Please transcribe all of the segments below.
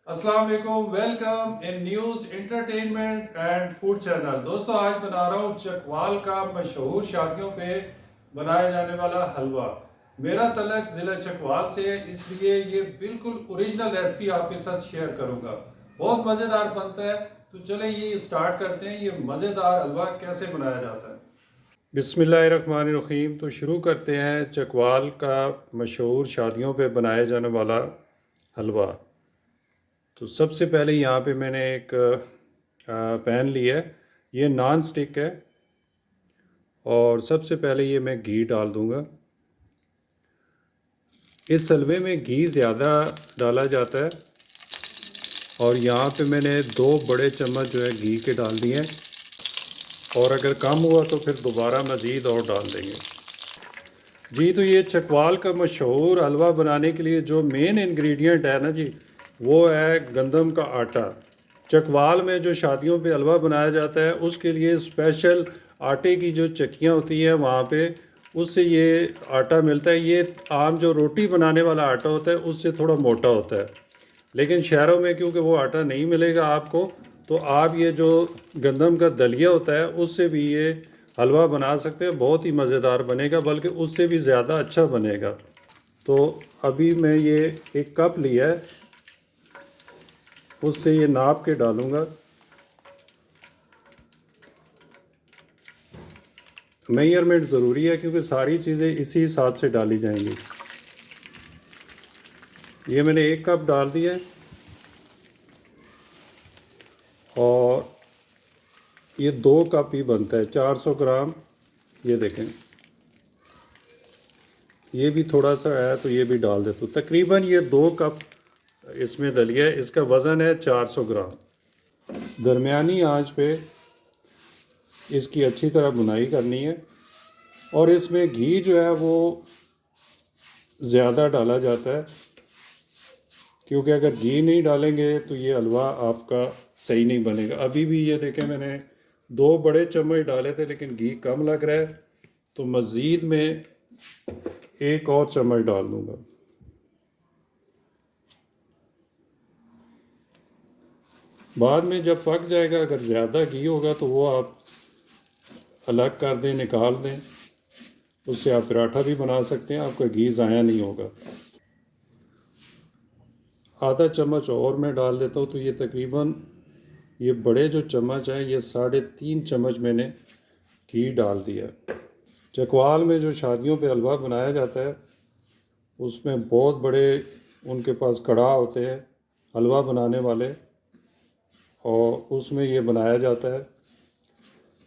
अस्सलाम वालेकुम, welcome in news entertainment and food channel. दोस्तों, आज बना रहा हूँ चकवाल का मशहूर शादियों पे बनाया जाने वाला हलवा। मेरा तलक ज़िला चकवाल से है, इसलिए ये बिल्कुल ओरिजिनल रेसिपी आपके साथ शेयर करूँगा। बहुत मज़ेदार बनता है। तो चले ये स्टार्ट करते हैं, ये मज़ेदार हलवा कैसे बनाया जाता है। बिस्मिल्लाहिर्रहमानिर्रहीम। तो शुरू करते हैं चकवाल का मशहूर शादियों पे बनाया जाने वाला हलवा। तो सबसे पहले यहाँ पे मैंने एक पैन लिया है। ये नॉन स्टिक है। और सबसे पहले ये मैं घी डाल दूँगा। इस हलवे में घी ज़्यादा डाला जाता है। और यहाँ पे मैंने 2 बड़े चम्मच जो है घी के डाल दिए हैं। और अगर कम हुआ तो फिर दोबारा मज़ीद और डाल देंगे। जी, तो ये चकवाल का मशहूर हलवा बनाने के लिए जो मेन इंग्रेडिएंट है ना जी, वो है गंदम का आटा। चकवाल में जो शादियों पे हलवा बनाया जाता है उसके लिए स्पेशल आटे की जो चक्कियाँ होती हैं वहाँ पे उससे ये आटा मिलता है। ये आम जो रोटी बनाने वाला आटा होता है उससे थोड़ा मोटा होता है। लेकिन शहरों में क्योंकि वो आटा नहीं मिलेगा आपको, तो आप ये जो गंदम का दलिया होता है उससे भी ये हलवा बना सकते हैं। बहुत ही मज़ेदार बनेगा, बल्कि उससे भी ज़्यादा अच्छा बनेगा। तो अभी मैं ये 1 कप लिया है, उससे ये नाप के डालूँगा। मेजरमेंट ज़रूरी है क्योंकि सारी चीज़ें इसी हिसाब से डाली जाएंगी। ये मैंने 1 कप डाल दिया है। और ये 2 कप ही बनता है, 400 ग्राम। ये देखें, ये भी थोड़ा सा है तो ये भी डाल देता हूँ। तकरीबन ये 2 कप इसमें दलिया है। इसका वज़न है 400 ग्राम। दरमियानी आंच पे इसकी अच्छी तरह बुनाई करनी है। और इसमें घी जो है वो ज़्यादा डाला जाता है, क्योंकि अगर घी नहीं डालेंगे तो ये हलवा आपका सही नहीं बनेगा। अभी भी ये देखें, मैंने 2 बड़े चम्मच डाले थे लेकिन घी कम लग रहा है, तो मज़ीद में 1 और चम्मच डाल दूँगा। बाद में जब पक जाएगा, अगर ज़्यादा घी होगा तो वो आप अलग कर दें, निकाल दें। उससे आप पराठा भी बना सकते हैं, आपका घी ज़ाया नहीं होगा। आधा चम्मच और मैं डाल देता हूँ, तो ये तकरीबन ये बड़े जो चम्मच हैं ये 3.5 चम्मच मैंने घी डाल दिया। चकवाल में जो शादियों पे हलवा बनाया जाता है उसमें बहुत बड़े उनके पास कड़ाह होते हैं हलवा बनाने वाले, और उसमें ये बनाया जाता है।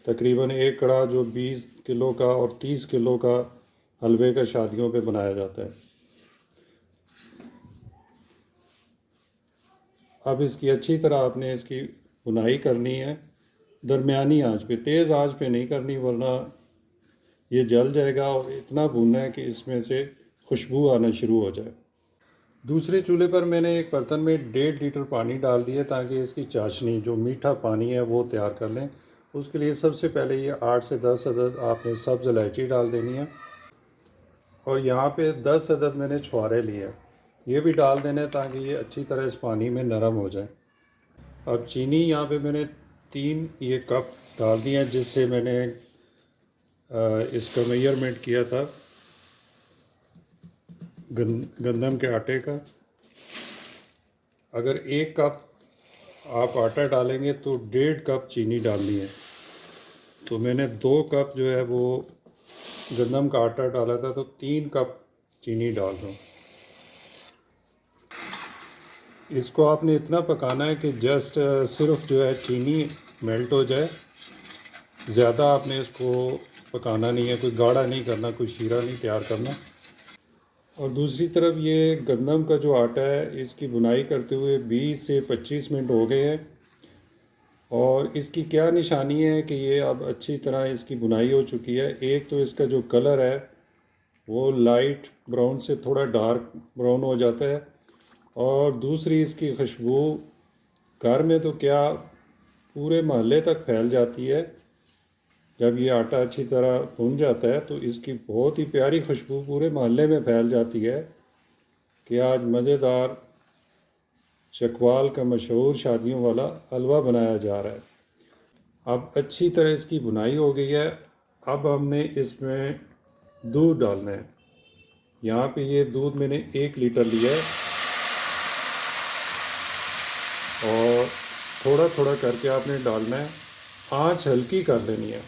तकरीबन एक कड़ाह जो 20 किलो का और 30 किलो का हलवे का शादियों पे बनाया जाता है। अब इसकी अच्छी तरह आपने इसकी बुनाई करनी है, दरमियानी आंच पे, तेज़ आंच पे नहीं करनी वरना ये जल जाएगा। और इतना भूनना है कि इसमें से खुशबू आना शुरू हो जाए। दूसरे चूल्हे पर मैंने एक बर्तन में 1.5 लीटर पानी डाल दिया ताकि इसकी चाशनी जो मीठा पानी है वो तैयार कर लें। उसके लिए सबसे पहले ये 8 से 10 अदद आपने सब्ज़ इलायची डाल देनी है। और यहाँ पे 10 अदद मैंने छुहारे लिए हैं, ये भी डाल देने ताकि ये अच्छी तरह इस पानी में नरम हो जाए। अब चीनी यहाँ पे मैंने 3 ये कप डाल दिए हैं, जिससे मैंने इसका मेजरमेंट किया था गंदम के आटे का। अगर 1 कप आप आटा डालेंगे तो 1.5 कप चीनी डालनी है। तो मैंने 2 कप जो है वो गंदम का आटा डाला था, तो 3 कप चीनी डाल दूँ। इसको आपने इतना पकाना है कि जस्ट सिर्फ जो है चीनी मेल्ट हो जाए। ज़्यादा आपने इसको पकाना नहीं है, कोई गाढ़ा नहीं करना, कोई शीरा नहीं तैयार करना। और दूसरी तरफ ये गंदम का जो आटा है इसकी बुनाई करते हुए 20 से 25 मिनट हो गए हैं। और इसकी क्या निशानी है कि ये अब अच्छी तरह इसकी बुनाई हो चुकी है। एक तो इसका जो कलर है वो लाइट ब्राउन से थोड़ा डार्क ब्राउन हो जाता है, और दूसरी इसकी खुशबू घर में तो क्या पूरे मोहल्ले तक फैल जाती है। जब ये आटा अच्छी तरह भुन जाता है तो इसकी बहुत ही प्यारी खुशबू पूरे मोहल्ले में फैल जाती है कि आज मज़ेदार चकवाल का मशहूर शादियों वाला हलवा बनाया जा रहा है। अब अच्छी तरह इसकी बुनाई हो गई है। अब हमने इसमें दूध डालना है। यहाँ पे ये दूध मैंने 1 लीटर लिया है और थोड़ा थोड़ा करके आपने डालना है। आँच हल्की कर लेनी है।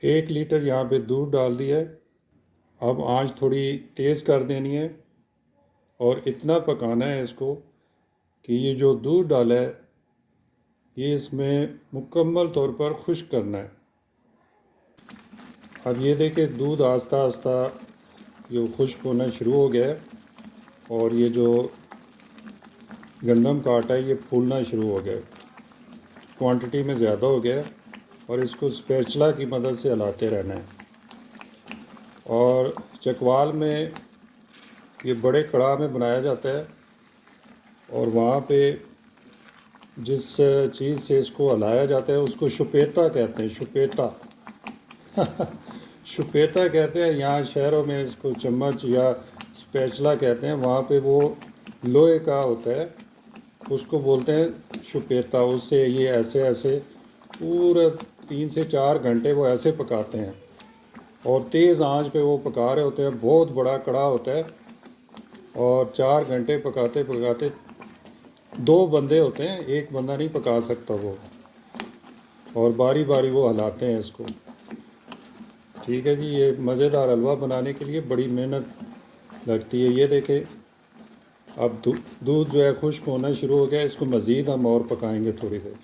एक लीटर यहाँ पे दूध डाल दिया है। अब आँच थोड़ी तेज़ कर देनी है और इतना पकाना है इसको कि ये जो दूध डाला है ये इसमें मुकम्मल तौर पर खुश्क करना है। अब ये देखिए दूध आस्ता आस्ता जो खुश्क होना शुरू हो गया है और ये जो गंदम का आटा है ये फूलना शुरू हो गया है, क्वांटिटी में ज़्यादा हो गया है और इसको स्पैचुला की मदद से हिलाते रहना है। और चकवाल में ये बड़े कड़ाह में बनाया जाता है और वहाँ पे जिस चीज़ से इसको हिलाया जाता है उसको शुपेता कहते हैं। शुपेता शुपेता कहते हैं। यहाँ शहरों में इसको चम्मच या स्पैचुला कहते हैं। वहाँ पे वो लोहे का होता है, उसको बोलते हैं शुपेता। उससे ये ऐसे ऐसे पूरे 3 से 4 घंटे वो ऐसे पकाते हैं और तेज़ आंच पे वो पका रहे होते हैं। बहुत बड़ा कड़ा होता है और 4 घंटे पकाते पकाते 2 बंदे होते हैं, एक बंदा नहीं पका सकता वो, और बारी बारी वो हिलाते हैं इसको। ठीक है जी। ये मज़ेदार हलवा बनाने के लिए बड़ी मेहनत लगती है। ये देखें अब दूध जो है खुश्क होना शुरू हो गया। इसको मज़ीद हम और पकाएंगे थोड़ी देर।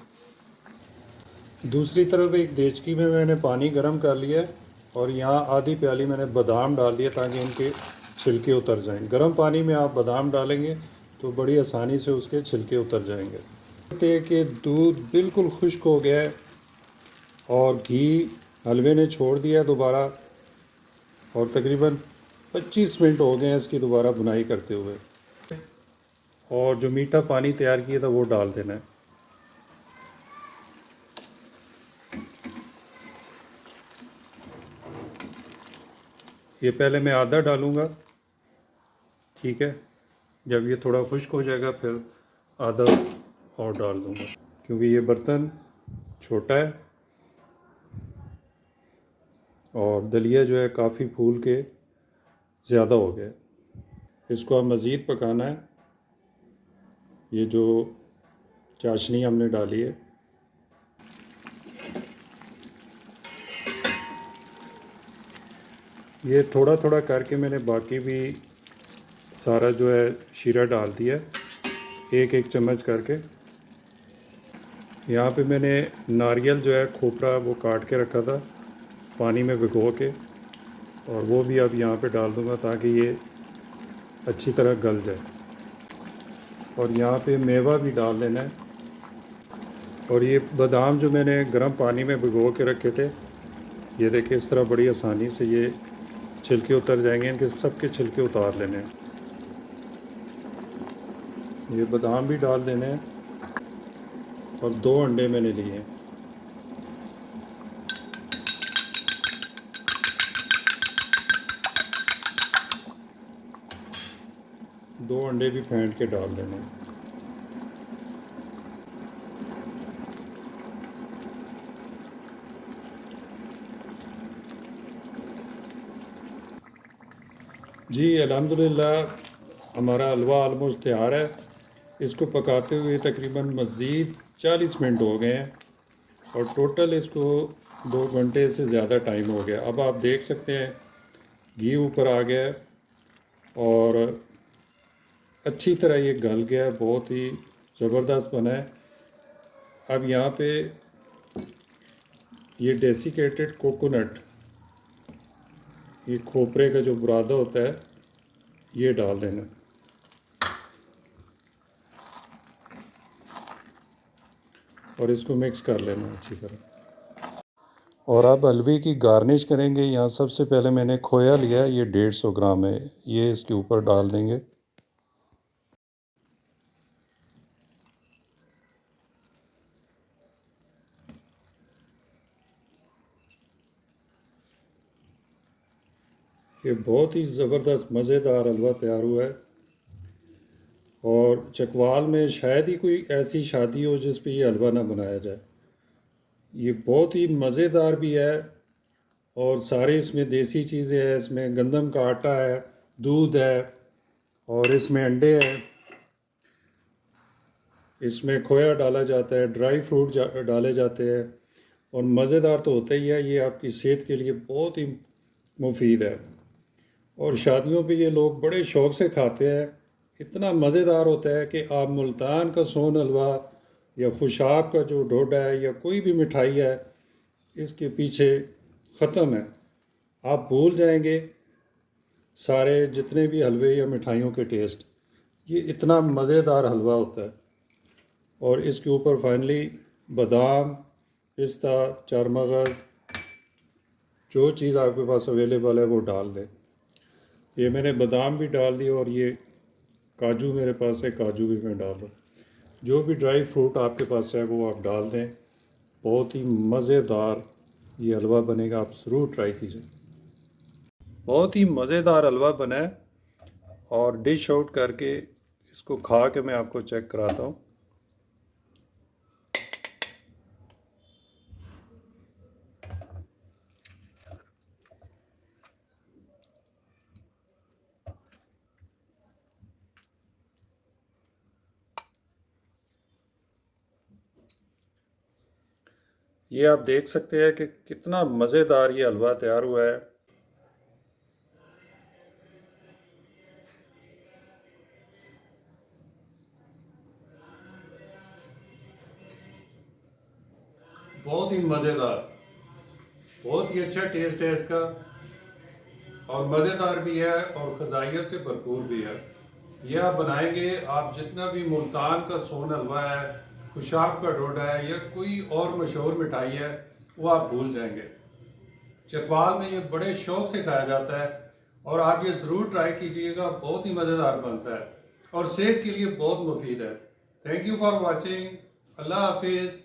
दूसरी तरफ एक देचकी में मैंने पानी गर्म कर लिया है और यहाँ आधी प्याली मैंने बादाम डाल दिया ताकि उनके छिलके उतर जाएं। गर्म पानी में आप बादाम डालेंगे तो बड़ी आसानी से उसके छिलके उतर जाएंगे। देखते हैं कि दूध बिल्कुल खुश्क हो गया है और घी हलवे ने छोड़ दिया है दोबारा, और तकरीबन 25 मिनट हो गए हैं इसकी दोबारा बुनाई करते हुए। और जो मीठा पानी तैयार किया था वो डाल देना है। ये पहले मैं आधा डालूँगा, ठीक है। जब ये थोड़ा खुश्क हो जाएगा फिर आधा और डाल दूँगा, क्योंकि ये बर्तन छोटा है और दलिया जो है काफ़ी फूल के ज़्यादा हो गया। इसको अब मज़ीद पकाना है। ये जो चाशनी हमने डाली है ये थोड़ा थोड़ा करके मैंने बाकी भी सारा जो है शीरा डाल दिया, एक एक चम्मच करके। यहाँ पे मैंने नारियल जो है खोपरा वो काट के रखा था पानी में भिगो के, और वो भी अब यहाँ पे डाल दूँगा ताकि ये अच्छी तरह गल जाए। और यहाँ पे मेवा भी डाल देना है। और ये बादाम जो मैंने गर्म पानी में भिगो के रखे थे, ये देखिए इस तरह बड़ी आसानी से ये छिलके उतर जाएंगे। इनके सबके छिलके उतार लेने हैं। ये बादाम भी डाल देने हैं और 2 अंडे मैंने लिए हैं। दो अंडे भी फेंट के डाल देने हैं। जी अल्हम्दुलिल्लाह हमारा हलवा आलमोस्ट तैयार है। इसको पकाते हुए तकरीबन मज़ीद 40 मिनट हो गए हैं और टोटल इसको 2 घंटे से ज़्यादा टाइम हो गया। अब आप देख सकते हैं घी ऊपर आ गया है और अच्छी तरह ये गल गया है, बहुत ही ज़बरदस्त बना है। अब यहाँ पे ये डेसिकेटेड कोकोनट, ये खोपरे का जो बुरादा होता है, ये डाल देना और इसको मिक्स कर लेना अच्छी तरह। और अब हलवे की गार्निश करेंगे। यहाँ सबसे पहले मैंने खोया लिया है, ये 150 ग्राम है, ये इसके ऊपर डाल देंगे। ये बहुत ही ज़बरदस्त मज़ेदार हलवा तैयार हुआ है। और चकवाल में शायद ही कोई ऐसी शादी हो जिस पे ये हलवा ना बनाया जाए। ये बहुत ही मज़ेदार भी है और सारे इसमें देसी चीज़ें हैं। इसमें गंदम का आटा है, दूध है और इसमें अंडे हैं। इसमें खोया डाला जाता है, ड्राई फ्रूट डाले जाते हैं और मज़ेदार तो होता ही है। ये आपकी सेहत के लिए बहुत ही मुफीद है और शादियों पे ये लोग बड़े शौक़ से खाते हैं। इतना मज़ेदार होता है कि आप मुल्तान का सोन हलवा या खुशाब का जो ढोडा है या कोई भी मिठाई है, इसके पीछे ख़त्म है। आप भूल जाएंगे सारे जितने भी हलवे या मिठाइयों के टेस्ट। ये इतना मज़ेदार हलवा होता है। और इसके ऊपर फाइनली बादाम, पिस्ता, चारमगज़, जो चीज़ आपके पास अवेलेबल है वो डाल दें। ये मैंने बादाम भी डाल दिए और ये काजू मेरे पास है, काजू भी मैं डाल रहा हूँ। जो भी ड्राई फ्रूट आपके पास है वो आप डाल दें। बहुत ही मज़ेदार ये हलवा बनेगा, आप ज़रूर ट्राई कीजिए। बहुत ही मज़ेदार हलवा बना है और डिश आउट करके इसको खा के मैं आपको चेक कराता हूँ। ये आप देख सकते हैं कि कितना मज़ेदार ये हलवा तैयार हुआ है। बहुत ही मज़ेदार, बहुत ही अच्छा टेस्ट है इसका और मज़ेदार भी है और ग़िज़ाइयत से भरपूर भी है। ये आप बनाएंगे, आप जितना भी मुल्तान का सोन हलवा है, खुशाब का ढोडा है या कोई और मशहूर मिठाई है, वो आप भूल जाएंगे। चकवाल में ये बड़े शौक़ से खाया जाता है और आप ये ज़रूर ट्राई कीजिएगा। बहुत ही मज़ेदार बनता है और सेहत के लिए बहुत मुफीद है। Thank you for watching. Allah हाफिज़।